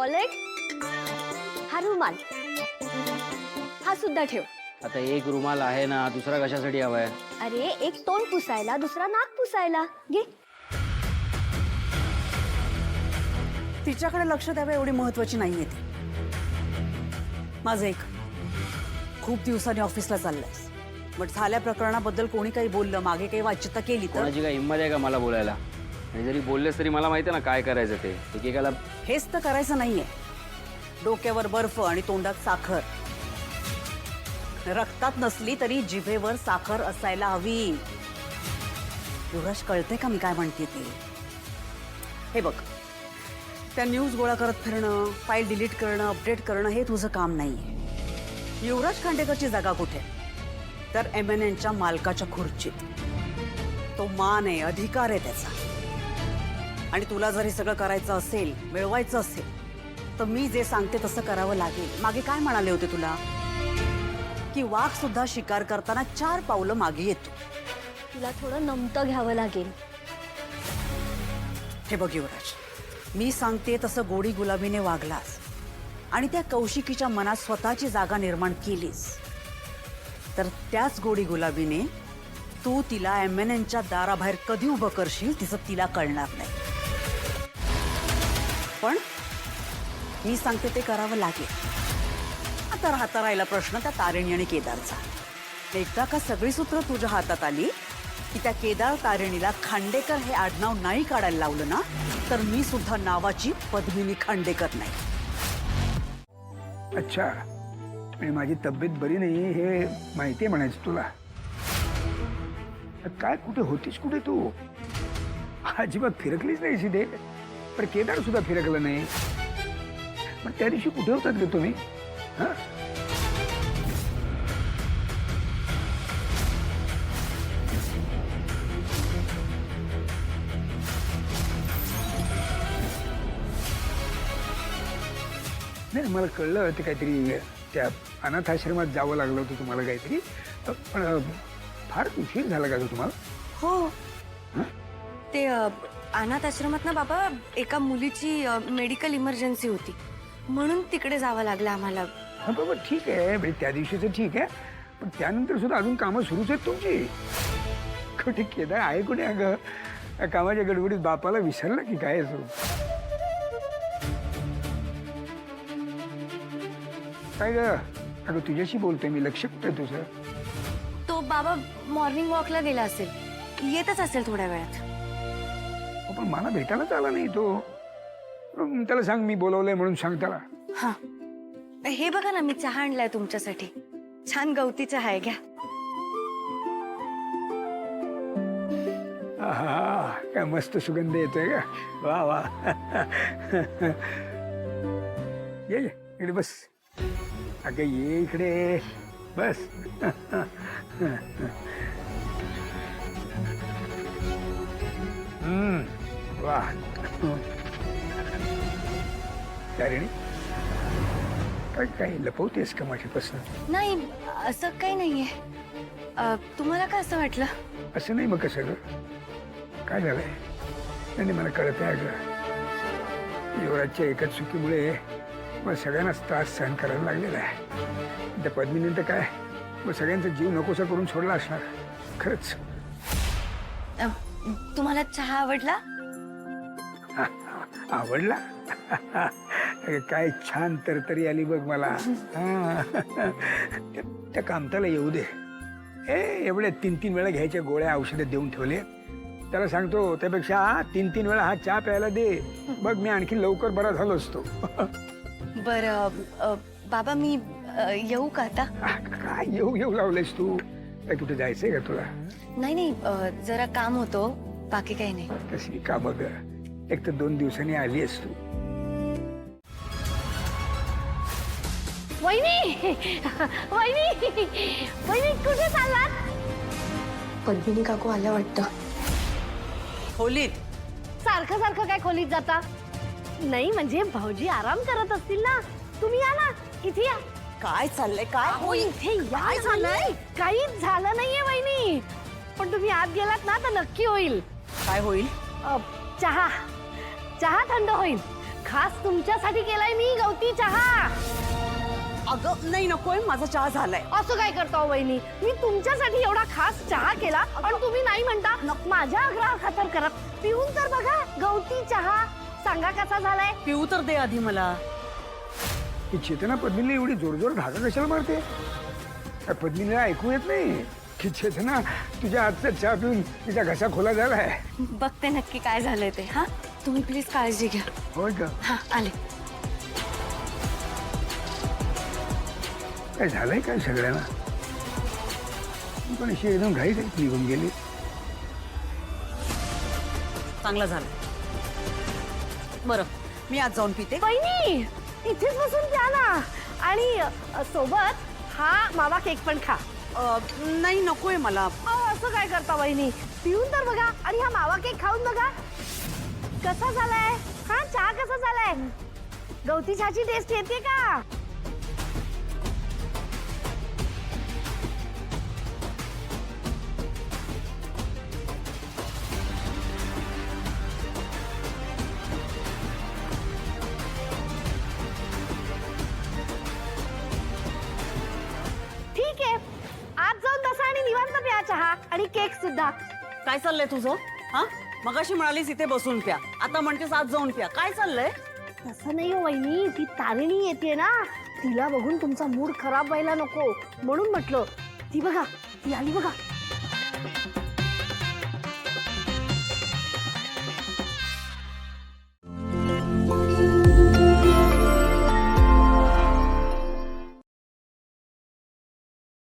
Wallet, हा रुमाल, हा सुद्धा ठेव. आता एक रुमाल आहे ना, दुसरा कशासाठी हवाय? अरे एक तोंड पुसायला, दुसरा नाक पुसायला. घे. तिच्याकडे लक्ष द्यावं एवढी महत्वाची नाहीये ती. माझं एक, खूप दिवसांनी ऑफिसला चाललंयस, बट झाल्या प्रकरणाबद्दल कोणी काही बोललं, मागे काही वाच्यता केली तर कोणाची काय हिंमत आहे का मला बोलायला? आणि जरी बोललेस तरी मला माहिती आहे ना काय करायचं ते. एकेकाला हेच तर करायचं नाहीये. डोक्यावर बर्फ आणि तोंडात साखर. रक्तात नसली तरी जिभेवर साखर असायला हवी. युवराज, कळते का मी काय म्हणते ते? हे बघ, त्या न्यूज गोळा करत फिरणं, फाईल डिलीट करणं, अपडेट करणं हे तुझं काम नाहीये. युवराज खांडेकरची जागा कुठे? तर MNNच्या मालकाच्या खुर्चीत. तो मान आहे, अधिकार आहे त्याचा. आणि तुला जर हे सगळं करायचं असेल, मिळवायचं असेल, तर मी जे सांगते तसं करावं लागेल. मागे काय म्हणाले होते तुला? की वाघ सुद्धा शिकार करताना 4 पावलं मागे येतो. तुला थोडं नमतं घ्यावं लागेल. हे बघ युवराज, मी सांगते तसं गोडी गुलाबीने वागलास आणि त्या कौशिकीच्या मनात स्वतःची जागा निर्माण केलीस, तर त्याच गोडी गुलाबीने तू तिला MNNच्या दाराबाहेर कधी उभं करशील तिचं तिला कळणार नाही. पण मी सांगते ते करावं लागेल. आता राहता राहिला प्रश्न त्या तारिणी आणि केदारचा. एकदा का सगळी सूत्र तुझ्या हातात आली की त्या केदार तारिणीला खांडेकर हे आडनाव नाही काढायला लावलं ना, तर मी सुद्धा नावाची पद्मिनी खांडेकर नाही. अच्छा, आणि माझी तब्येत बरी नाही हे माहिती आहे म्हणायचं तुला. काय कुठे होतीस, कुठे तू? अजिबात फिरकलीच नाही सिधे. पण केदार सुद्धा फिरकलं नाही. पण त्या दिवशी कुठे होतात गे तुम्ही? हा, नाही मला कळलं ते काहीतरी त्या अनाथ आश्रमात जावं लागलं होतं तुम्हाला काहीतरी. पण फार उशीर झाला का तुम्हाला? हो, ते अनाथ आश्रमात ना बाबा एका मुलीची मेडिकल इमर्जन्सी होती, म्हणून तिकडे जावं लागलं आम्हाला. हा बाबा ठीक आहे, म्हणजे त्या दिवशीचं ठीक आहे, पण त्यानंतर सुद्धा अजून कामं सुरूच आहेत तुमची. कुठे केदार आहे कुठे? अगं या कामाच्या गडबडीत बापाला विसरला की काय असो? काय ग? अगं तुझ्याशी बोलतोय मी, लक्ष कुठे आहे तुझं? तो बाबा मॉर्निंग वॉकला गेला असेल, येतच असेल थोड्या वेळात. हो, पण मला भेटायलाच आला नाही तो. त्याला सांग मी बोलवलंय म्हणून सांग त्याला. हा, हे बघा ना, मी चहा आणलाय तुमच्यासाठी. छान गवती चहा आहे, घ्या. आहा, काय मस्त सुगंध येतोय का? वा वा. ये इकडे बस. अगं ये इकडे बस. वा. तारिणी, काय काय लपवतेस का माझ्यापासून? नाही, असं काही नाहीये. तुम्हाला काय असं वाटलं? असं नाही. मग कसं ग? काय झालंय? नाही मला कळत आहे ग. युवराजच्या एकाच चुकीमुळे मग सगळ्यांनाच त्रास सहन करायला लागलेला आहे. त्या पद्मिनीने तर काय मग सगळ्यांचा जीव नकोसा करून सोडला असणार. खरंच. तुम्हाला चहा आवडला? आवडला? काय छान तरतरी आली बघ मला. त्या कामताला येऊ दे. एवढ्या 3-3 वेळा घ्यायच्या गोळ्या औषधं देऊन ठेवले. त्याला सांगतो त्यापेक्षा 3-3 वेळा हा चहा प्यायला दे, बघ मी आणखी लवकर बरा झालो असतो. बरं बाबा, मी येऊ का आता? काय येऊ येऊ लावलेस तू? काय कुठे जायचंय का तुला? नाही, जरा काम होतो, बाकी काही नाही. कसली का बघ, एक तर 2 दिवसांनी आलीस तू. वहिनी, वहिनी, वहिनी कुठे चाललात? पद्मिनी काकू आल्या वाटतं. खोलीत. सारखं सारखं काय खोलीत जाता? नाही म्हणजे भाऊजी आराम करत असतील ना, तुम्ही या ना, इथे या. काय चाललंय? काय हो इथे या. झालंय काहीच झालं नाहीये वहिनी, पण तुम्ही आत गेलात ना तर नक्की होईल. काय होईल? चहा चहा थंड होईल. खास तुमच्यासाठी केलाय मी गवती चहा. अगं नाही नकोय, माझा चहा झालाय. असं काय करता वहिनी, मी तुमच्यासाठी एवढा खास चहा केला आणि तुम्ही नाही म्हणता. माझ्या आग्रह खातर करत पिऊन तर बघा गवती चहा, सांगा कसा झालाय. पिऊ तर दे आधी मला. ही चेतना पद्मिनीला एवढी जोर जोर धागा कशाला मारते? काय पद्मिनीला ऐकू येत नाही की चेतना तुझ्या हातचा चहा पिऊन तिचा घसा खोला झालाय? बघते नक्की काय झालंय ते. हा, तुम्ही प्लीज काळजी घ्या. होय का? हा, आले. काय झालंय काय सगळ्यांना? पण अशी एकदम घाईत निघून गेली. चांगलं झालं. बरं, मी आज जाऊन पिते. वहिनी इथेच बसून प्या ना, आणि सोबत हा मावा केक पण खा. नाही नकोय मला. असं काय करता वहिनी, पिऊन तर बघा आणि हा मावा केक खाऊन बघा कसा झालाय. हा चहा कसा झालाय, गवती चहाची टेस्ट येते का? ठीक आहे, आज जाऊन बसा आणि निवांत प्या चहा आणि केक सुद्धा. काय चाललंय तुझं? हा, मगाशी म्हणालीस इथे बसून प्या, आता म्हणतेस आज जाऊन प्या. काय चाललंय? तसं नाही हो वहिनी, ती तारिणी येते ना, तिला बघून तुमचा मूड खराब व्हायला नको म्हणून म्हटलं. ती बघा, ती आली बघा.